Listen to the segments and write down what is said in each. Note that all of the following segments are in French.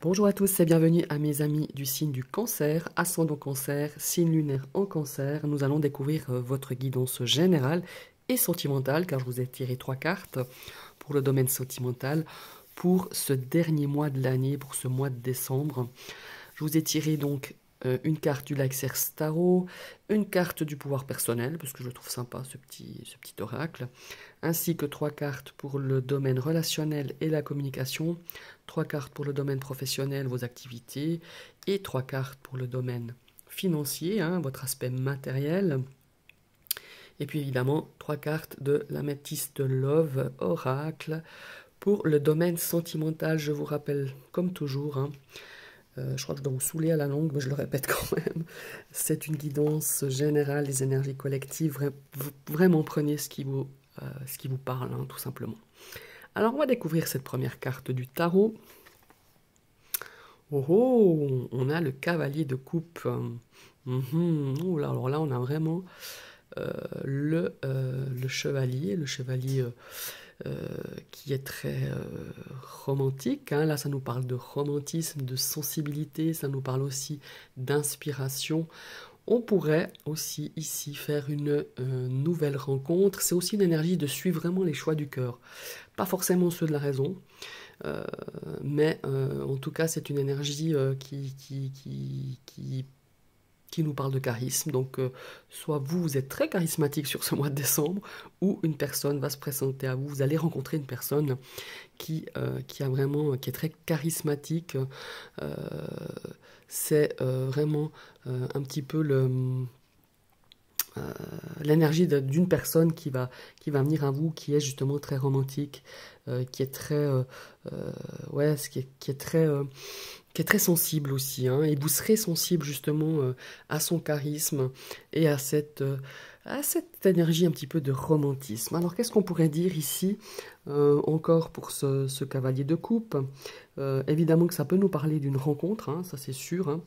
Bonjour à tous et bienvenue à mes amis du signe du cancer, ascendant cancer, signe lunaire en cancer. Nous allons découvrir votre guidance générale et sentimentale car je vous ai tiré 3 cartes pour le domaine sentimental pour ce dernier mois de l'année, pour ce mois de décembre. Je vous ai tiré donc une carte du Laxers Tarot, une carte du pouvoir personnel, parce que je trouve sympa ce petit oracle, ainsi que 3 cartes pour le domaine relationnel et la communication, 3 cartes pour le domaine professionnel, vos activités, et 3 cartes pour le domaine financier, votre aspect matériel. Et puis évidemment, 3 cartes de l'améthyste Love Oracle pour le domaine sentimental. Je vous rappelle, comme toujours, je crois que je dois vous saouler à la langue, mais je le répète quand même. C'est une guidance générale des énergies collectives. Vraiment prenez ce qui vous parle, tout simplement. Alors, on va découvrir cette première carte du tarot. Oh, oh, on a le cavalier de coupe. Oh là, alors là, on a vraiment le chevalier. Le chevalier qui est très romantique. Là, ça nous parle de romantisme, de sensibilité, ça nous parle aussi d'inspiration. On pourrait aussi ici faire une nouvelle rencontre. C'est aussi une énergie de suivre vraiment les choix du cœur. Pas forcément ceux de la raison, mais en tout cas, c'est une énergie qui nous parle de charisme. Donc, soit vous êtes très charismatique sur ce mois de décembre, ou une personne va se présenter à vous. Vous allez rencontrer une personne qui est très charismatique. C'est vraiment un petit peu l'énergie d'une personne qui va venir à vous, qui est justement très romantique, qui est très qui est très sensible aussi, et vous serez sensible justement à son charisme et à cette énergie un petit peu de romantisme. Alors qu'est-ce qu'on pourrait dire ici encore pour ce cavalier de coupe? Évidemment que ça peut nous parler d'une rencontre, ça c'est sûr.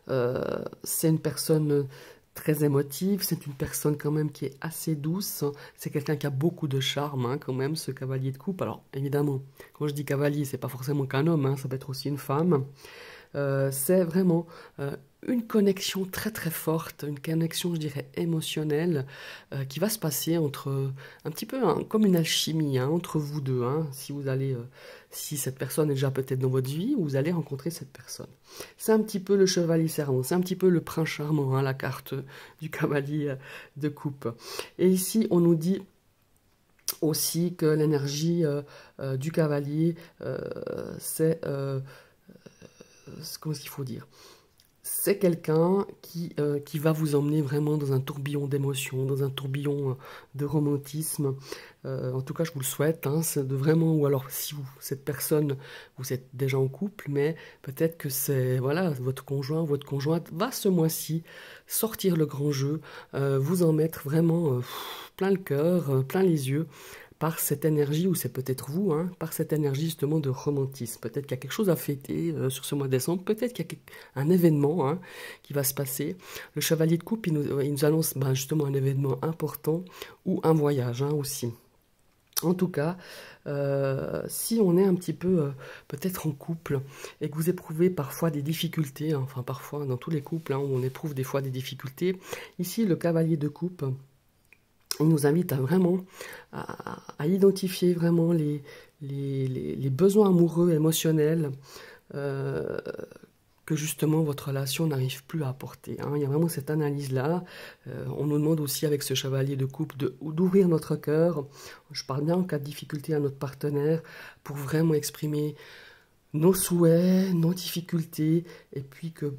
C'est une personne très émotive, c'est une personne quand même qui est assez douce, c'est quelqu'un qui a beaucoup de charme quand même, ce cavalier de coupe. Alors évidemment, quand je dis cavalier, c'est pas forcément qu'un homme, ça peut être aussi une femme. C'est vraiment une connexion très très forte, une connexion, je dirais, émotionnelle qui va se passer entre un petit peu comme une alchimie entre vous deux. Si vous allez, si cette personne est déjà peut-être dans votre vie, vous allez rencontrer cette personne. C'est un petit peu le chevalier servant, c'est un petit peu le prince charmant, la carte du cavalier de coupe. Et ici, on nous dit aussi que l'énergie du cavalier, c'est comment est-ce qu'il faut dire? C'est quelqu'un qui va vous emmener vraiment dans un tourbillon d'émotions, dans un tourbillon de romantisme. En tout cas, je vous le souhaite, c'est de vraiment, ou alors si cette personne, vous êtes déjà en couple, mais peut-être que c'est, voilà, votre conjoint, votre conjointe va ce mois-ci sortir le grand jeu, vous en mettre vraiment plein le cœur, plein les yeux, par cette énergie, ou c'est peut-être vous, par cette énergie justement de romantisme. Peut-être qu'il y a quelque chose à fêter sur ce mois de décembre, peut-être qu'il y a un événement qui va se passer. Le chevalier de coupe, il nous annonce justement un événement important, ou un voyage aussi. En tout cas, si on est un petit peu peut-être en couple et que vous éprouvez parfois des difficultés, enfin parfois dans tous les couples, où on éprouve des fois des difficultés, ici le cavalier de coupe, il nous invite à vraiment à identifier vraiment les besoins amoureux, émotionnels que justement votre relation n'arrive plus à apporter. Il y a vraiment cette analyse-là. On nous demande aussi avec ce chevalier de coupe d'ouvrir notre cœur. Je parle bien en cas de difficulté à notre partenaire pour vraiment exprimer nos souhaits, nos difficultés, et puis que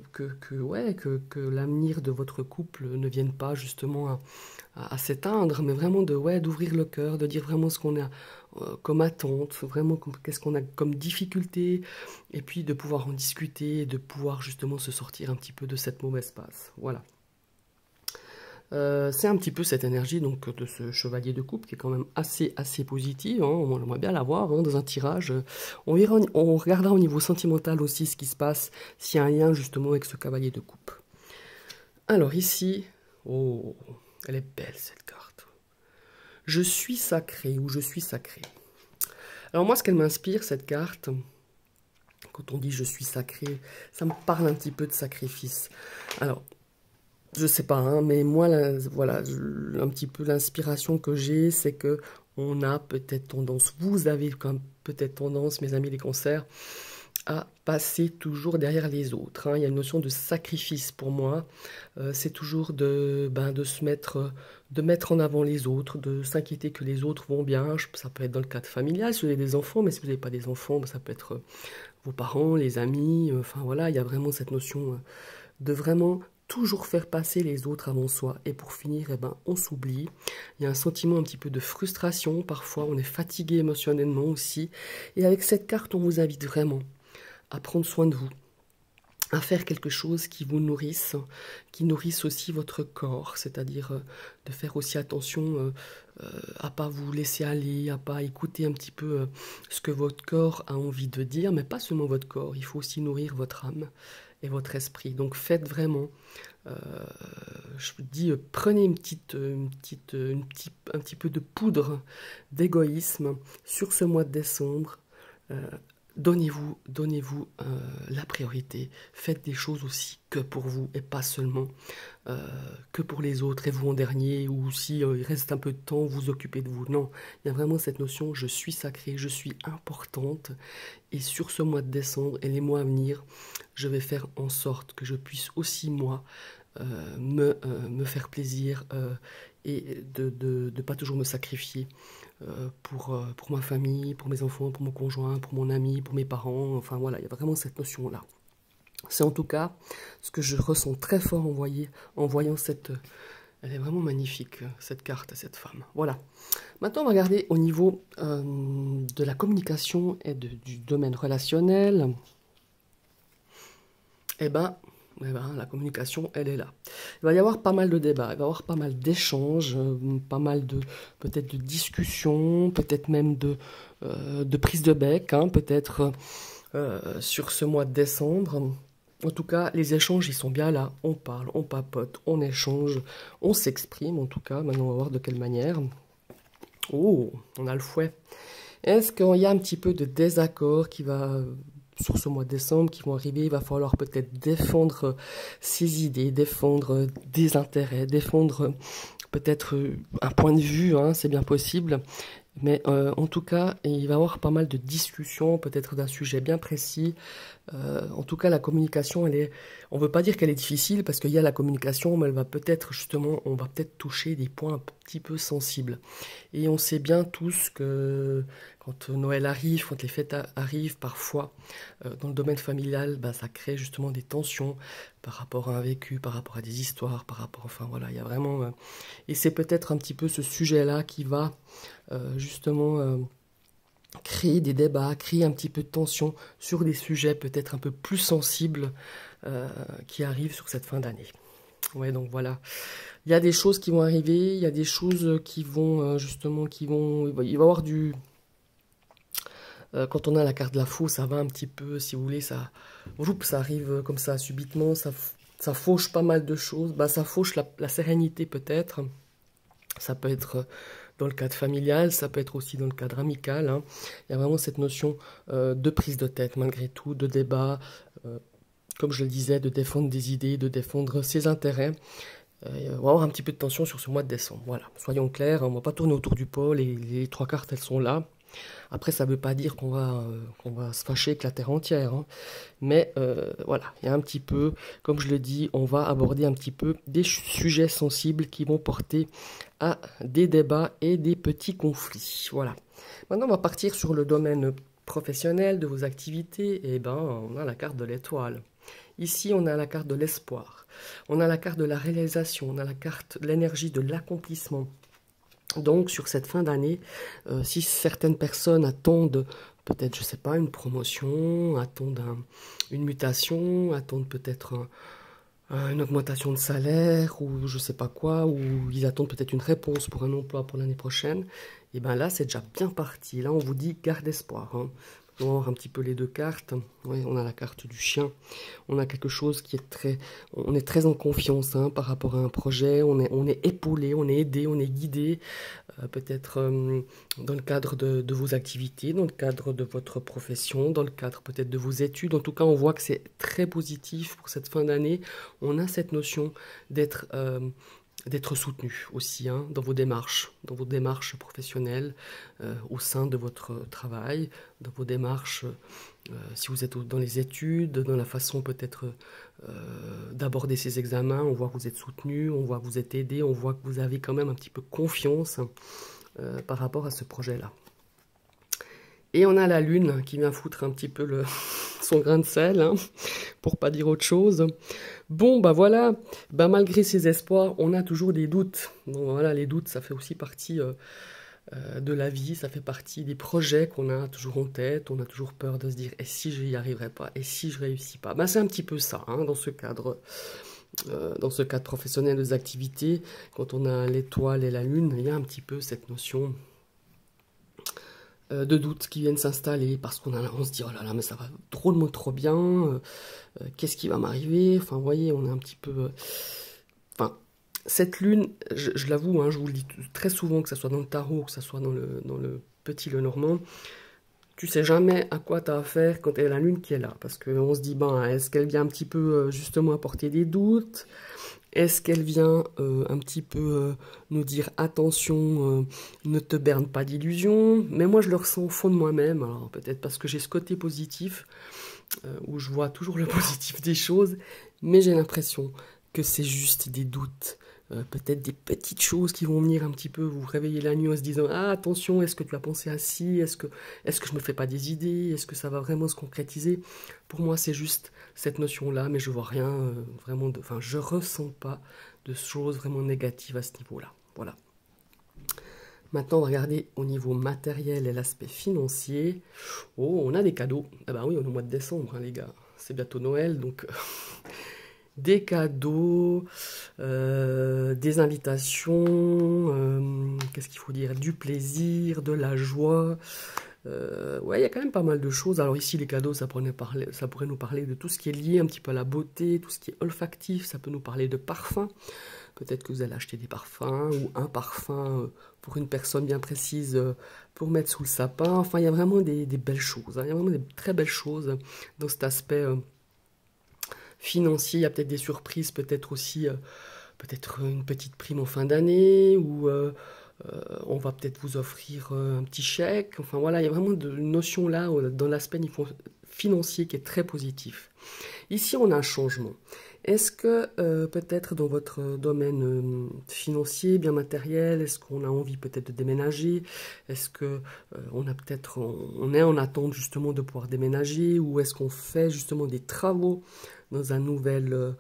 l'avenir de votre couple ne vienne pas justement à s'éteindre, mais vraiment d'ouvrir le cœur, de dire vraiment ce qu'on a comme attente, vraiment qu'est-ce qu'on a comme difficulté, et puis de pouvoir en discuter, de pouvoir justement se sortir un petit peu de cette mauvaise passe. Voilà. C'est un petit peu cette énergie donc de ce chevalier de coupe qui est quand même assez positive. On aimerait bien l'avoir dans un tirage. On regardera au niveau sentimental aussi ce qui se passe, s'il y a un lien justement avec ce cavalier de coupe. Alors ici, oh, elle est belle cette carte. Je suis sacré ou je suis sacré. Alors moi, ce qu'elle m'inspire, cette carte, Quand on dit je suis sacré, ça me parle un petit peu de sacrifice. Alors, je sais pas, hein, mais moi, là, voilà, un petit peu l'inspiration que j'ai, c'est que on a peut-être tendance, vous avez comme peut-être tendance, mes amis les cancers, à passer toujours derrière les autres, hein. Il y a une notion de sacrifice pour moi. C'est toujours de se mettre, de mettre en avant les autres, de s'inquiéter que les autres vont bien. Ça peut être dans le cadre familial, si vous avez des enfants, mais si vous n'avez pas des enfants, ça peut être vos parents, les amis. Enfin voilà, il y a vraiment cette notion de vraiment toujours faire passer les autres avant soi. Et pour finir, eh ben, on s'oublie. Il y a un sentiment un petit peu de frustration. Parfois, on est fatigué émotionnellement aussi. Et avec cette carte, on vous invite vraiment à prendre soin de vous, à faire quelque chose qui vous nourrisse, qui nourrisse aussi votre corps, c'est-à-dire de faire aussi attention à pas vous laisser aller, à pas écouter un petit peu ce que votre corps a envie de dire, mais pas seulement votre corps, il faut aussi nourrir votre âme et votre esprit. Donc faites vraiment, je vous dis, prenez un petit peu de poudre d'égoïsme sur ce mois de décembre. Donnez-vous la priorité. Faites des choses aussi que pour vous et pas seulement que pour les autres et vous en dernier ou si il reste un peu de temps, vous occupez de vous. Non, il y a vraiment cette notion, je suis sacrée, je suis importante et sur ce mois de décembre et les mois à venir, je vais faire en sorte que je puisse aussi moi me faire plaisir et de pas toujours me sacrifier pour ma famille, pour mes enfants, pour mon conjoint, pour mon ami, pour mes parents. Enfin voilà, il y a vraiment cette notion-là. C'est en tout cas ce que je ressens très fort en voyant cette... Elle est vraiment magnifique, cette carte, cette femme. Voilà. Maintenant, on va regarder au niveau de la communication et du domaine relationnel. La communication, elle est là. Il va y avoir pas mal de débats, il va y avoir pas mal d'échanges, pas mal de peut-être de discussions, peut-être même de prise de bec, hein, peut-être sur ce mois de décembre. En tout cas, les échanges, ils sont bien là. On parle, on papote, on échange, on s'exprime, en tout cas. Maintenant, on va voir de quelle manière. Oh, on a le fouet. Est-ce qu'il y a un petit peu de désaccord qui va sur ce mois de décembre qui vont arriver? Il va falloir peut-être défendre ses idées, défendre des intérêts, défendre peut-être un point de vue, hein, c'est bien possible. Mais en tout cas, il va y avoir pas mal de discussions, peut-être d'un sujet bien précis. En tout cas, la communication, on ne veut pas dire qu'elle est difficile, parce qu'il y a la communication, mais elle va peut-être justement, on va peut-être toucher des points un petit peu sensibles. Et on sait bien tous que quand Noël arrive, quand les fêtes arrivent, parfois, dans le domaine familial, ça crée justement des tensions par rapport à un vécu, par rapport à des histoires, par rapport, enfin voilà, il y a vraiment... et c'est peut-être un petit peu ce sujet-là qui va justement créer des débats, créer un petit peu de tension sur des sujets peut-être un peu plus sensibles qui arrivent sur cette fin d'année. Ouais, donc voilà. Il y a des choses qui vont arriver, il y a des choses qui vont justement, il va y avoir du... quand on a la carte de la faux, ça va un petit peu, si vous voulez, ça arrive comme ça subitement, ça fauche pas mal de choses. Ça fauche la sérénité peut-être. Ça peut être dans le cadre familial, ça peut être aussi dans le cadre amical, hein. Il y a vraiment cette notion de prise de tête malgré tout, de débat, comme je le disais, de défendre des idées, de défendre ses intérêts. On va avoir un petit peu de tension sur ce mois de décembre. Voilà, soyons clairs, on ne va pas tourner autour du pot, les trois cartes elles sont là. Après, ça ne veut pas dire qu'on va se fâcher avec la terre entière, hein. Mais voilà, il y a un petit peu, comme je le dis, on va aborder un petit peu des sujets sensibles qui vont porter à des débats et des petits conflits. Voilà. Maintenant, on va partir sur le domaine professionnel de vos activités. Et on a la carte de l'étoile. Ici, on a la carte de l'espoir. On a la carte de la réalisation. On a la carte de l'énergie de l'accomplissement. Donc, sur cette fin d'année, si certaines personnes attendent peut-être, je sais pas, une promotion, attendent une mutation, attendent peut-être une augmentation de salaire ou je sais pas quoi, ou ils attendent peut-être une réponse pour un emploi pour l'année prochaine, et là, c'est déjà bien parti. Là, on vous dit garde espoir, hein. On va voir un petit peu les deux cartes. Ouais, on a la carte du chien. On a quelque chose qui est on est très en confiance, hein, par rapport à un projet. On est épaulé, on est aidé, on est guidé. peut-être dans le cadre de vos activités, dans le cadre de votre profession, dans le cadre peut-être de vos études. En tout cas, on voit que c'est très positif pour cette fin d'année. On a cette notion d'être d'être soutenu aussi hein, dans vos démarches professionnelles, au sein de votre travail, dans vos démarches, si vous êtes dans les études, dans la façon peut-être d'aborder ces examens. On voit que vous êtes soutenu, on voit que vous êtes aidé, on voit que vous avez quand même un petit peu confiance par rapport à ce projet-là. Et on a la lune qui vient foutre un petit peu son grain de sel, hein, pour pas dire autre chose. Bon, bah voilà, bah malgré ces espoirs, on a toujours des doutes. Bon, voilà, les doutes, ça fait aussi partie de la vie, ça fait partie des projets qu'on a toujours en tête. On a toujours peur de se dire, et si je n'y arriverai pas, et si je réussis pas. Bah c'est un petit peu ça, hein, dans ce cadre professionnel des activités. Quand on a l'étoile et la lune, il y a un petit peu cette notion de doutes qui viennent s'installer parce on se dit oh là là mais ça va drôlement trop bien, qu'est-ce qui va m'arriver, enfin vous voyez on est un petit peu enfin cette lune je l'avoue hein, je vous le dis très souvent que ce soit dans le tarot, que ce soit dans le petit Lenormand, tu sais jamais à quoi tu as affaire quand il y a la lune qui est là, parce qu'on se dit ben est-ce qu'elle vient un petit peu justement apporter des doutes. Est-ce qu'elle vient un petit peu nous dire attention, ne te berne pas d'illusions? Mais moi je le ressens au fond de moi-même, alors peut-être parce que j'ai ce côté positif, où je vois toujours le positif des choses, mais j'ai l'impression que c'est juste des doutes, peut-être des petites choses qui vont venir un petit peu vous réveiller la nuit en se disant ah attention, est-ce que tu as pensé à ci, est-ce que je me fais pas des idées, est-ce que ça va vraiment se concrétiser? Pour moi c'est juste cette notion-là, mais je vois rien vraiment enfin je ressens pas de choses vraiment négatives à ce niveau-là. Voilà. Maintenant, on va regarder au niveau matériel et l'aspect financier. Oh, on a des cadeaux. Ah bah oui, on est au mois de décembre, hein, les gars. C'est bientôt Noël, donc des cadeaux, des invitations, qu'est-ce qu'il faut dire? Du plaisir, de la joie. Ouais, il y a quand même pas mal de choses. Alors ici, les cadeaux, ça pourrait nous parler de tout ce qui est lié un petit peu à la beauté, tout ce qui est olfactif. Ça peut nous parler de parfum. Peut-être que vous allez acheter des parfums ou un parfum pour une personne bien précise pour mettre sous le sapin. Enfin, il y a vraiment des belles choses, hein. Il y a vraiment des très belles choses dans cet aspect financier. Il y a peut-être des surprises, peut-être aussi peut-être une petite prime en fin d'année ou on va peut-être vous offrir un petit chèque. Enfin voilà, il y a vraiment une notion là dans l'aspect financier qui est très positif. Ici, on a un changement. Est-ce que peut-être dans votre domaine financier, bien matériel, est-ce qu'on a envie peut-être de déménager? Est-ce que on est en attente justement de pouvoir déménager, ou est-ce qu'on fait justement des travaux dans un nouvel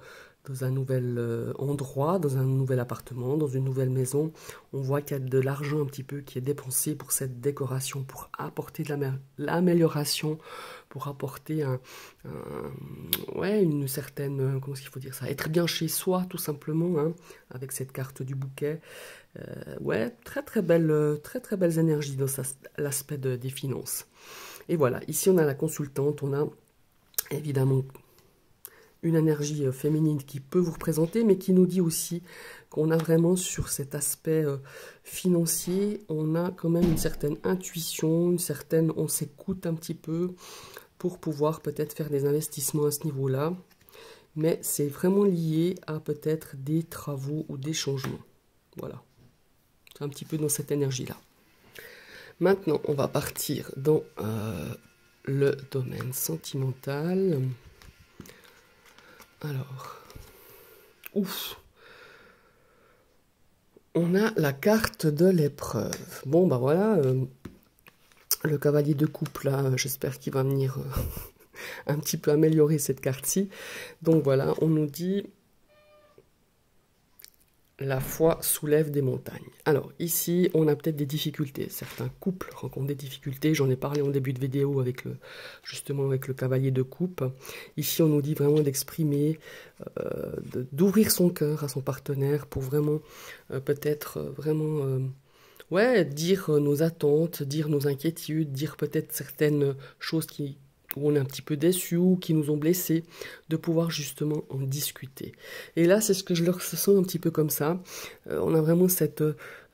endroit, dans un nouvel appartement, dans une nouvelle maison? On voit qu'il y a de l'argent un petit peu qui est dépensé pour cette décoration, pour apporter de l'amélioration, pour apporter ouais, une certaine, comment est-ce qu'il faut dire ça, être bien chez soi tout simplement, hein, avec cette carte du bouquet. Ouais, très très belles énergies dans l'aspect des finances. Et voilà, ici on a la consultante, on a évidemment une énergie féminine qui peut vous représenter, mais qui nous dit aussi qu'on a vraiment sur cet aspect financier, on a quand même une certaine intuition, on s'écoute un petit peu pour pouvoir peut-être faire des investissements à ce niveau-là, mais c'est vraiment lié à peut-être des travaux ou des changements. Voilà, c'est un petit peu dans cette énergie-là. Maintenant, on va partir dans le domaine sentimental. Alors, ouf, on a la carte de l'épreuve. Bon, bah voilà, le cavalier de coupe, là, j'espère qu'il va venir un petit peu améliorer cette carte-ci. Donc voilà, on nous dit la foi soulève des montagnes. Alors ici, on a peut-être des difficultés. Certains couples rencontrent des difficultés. J'en ai parlé en début de vidéo justement avec le cavalier de coupe. Ici, on nous dit vraiment d'exprimer, d'ouvrir son cœur à son partenaire pour vraiment, peut-être vraiment, ouais, dire nos attentes, dire nos inquiétudes, dire peut-être certaines choses où on est un petit peu déçu ou qui nous ont blessés, de pouvoir justement en discuter. Et là, c'est ce que je le ressens un petit peu comme ça. On a vraiment cette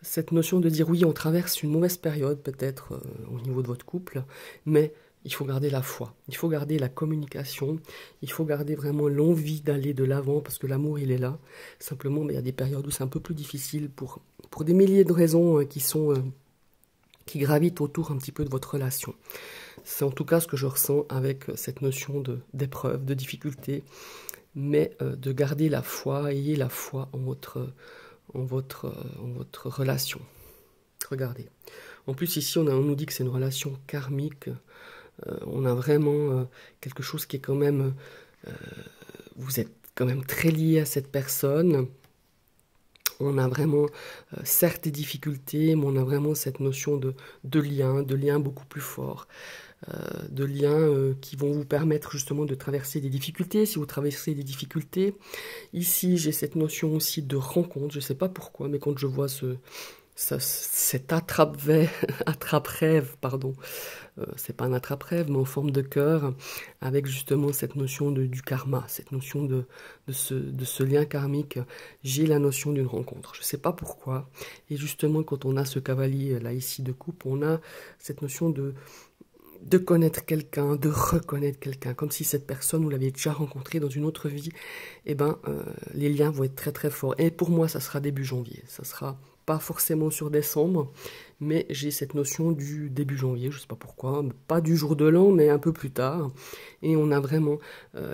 cette notion de dire oui, on traverse une mauvaise période peut-être au niveau de votre couple, mais il faut garder la foi, il faut garder la communication, il faut garder vraiment l'envie d'aller de l'avant parce que l'amour il est là. Simplement, il y a des périodes où c'est un peu plus difficile pour des milliers de raisons qui gravitent autour un petit peu de votre relation. C'est en tout cas ce que je ressens avec cette notion d'épreuve, de difficulté, mais de garder la foi, ayez la foi en votre relation. Regardez. En plus, ici, on nous dit que c'est une relation karmique. On a vraiment quelque chose qui est quand même... vous êtes quand même très lié à cette personne. On a vraiment, certes, des difficultés, mais on a vraiment cette notion de lien beaucoup plus fort. De liens qui vont vous permettre justement de traverser des difficultés, si vous traversez des difficultés. Ici, j'ai cette notion aussi de rencontre, je ne sais pas pourquoi, mais quand je vois cet attrape-rêve, pardon, c'est pas un attrape-rêve, mais en forme de cœur, avec justement cette notion du karma, cette notion de ce lien karmique, j'ai la notion d'une rencontre. Je ne sais pas pourquoi. Et justement, quand on a ce cavalier là ici de coupe, on a cette notion de connaître quelqu'un, de reconnaître quelqu'un, comme si cette personne, vous l'avez déjà rencontrée dans une autre vie, eh ben, les liens vont être très très forts. Et pour moi, ça sera début janvier. Ça sera pas forcément sur décembre, mais j'ai cette notion du début janvier, je sais pas pourquoi, pas du jour de l'an, mais un peu plus tard. Et on a vraiment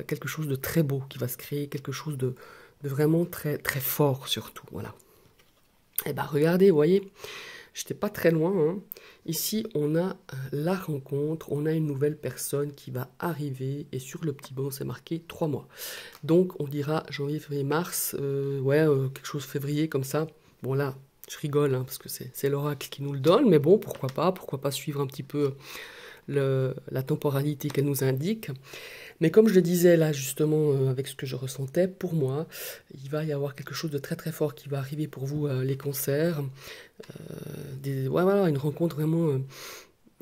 quelque chose de très beau qui va se créer, quelque chose de vraiment très très fort surtout, voilà. Et ben regardez, vous voyez, j'étais pas très loin, hein. Ici, on a la rencontre, on a une nouvelle personne qui va arriver, et sur le petit banc, c'est marqué 3 mois. Donc, on dira janvier, février, mars, quelque chose février comme ça. Bon là, je rigole, hein, parce que c'est l'oracle qui nous le donne, mais bon, pourquoi pas suivre un petit peu la temporalité qu'elle nous indique. Mais comme je le disais là justement avec ce que je ressentais, pour moi, il va y avoir quelque chose de très très fort qui va arriver pour vous les cancers. Voilà, une rencontre vraiment...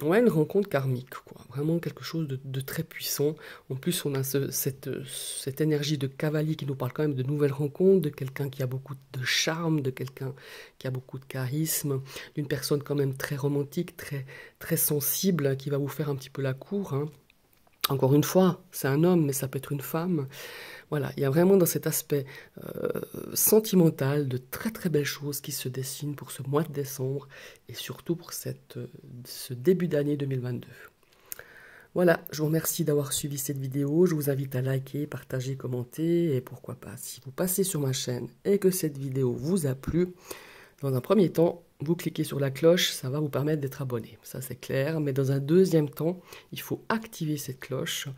une rencontre karmique, quoi. Vraiment quelque chose de très puissant. En plus, on a cette énergie de cavalier qui nous parle quand même de nouvelles rencontres, de quelqu'un qui a beaucoup de charme, de quelqu'un qui a beaucoup de charisme, d'une personne quand même très romantique, très, très sensible, qui va vous faire un petit peu la cour, hein. Encore une fois, c'est un homme, mais ça peut être une femme. Voilà, il y a vraiment dans cet aspect sentimental de très très belles choses qui se dessinent pour ce mois de décembre et surtout pour ce début d'année 2022. Voilà, je vous remercie d'avoir suivi cette vidéo. Je vous invite à liker, partager, commenter et pourquoi pas, si vous passez sur ma chaîne et que cette vidéo vous a plu, dans un premier temps, vous cliquez sur la cloche, ça va vous permettre d'être abonné. Ça c'est clair, mais dans un deuxième temps, il faut activer cette cloche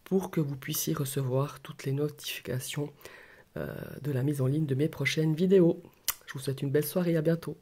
pour que vous puissiez recevoir toutes les notifications de la mise en ligne de mes prochaines vidéos. Je vous souhaite une belle soirée et à bientôt.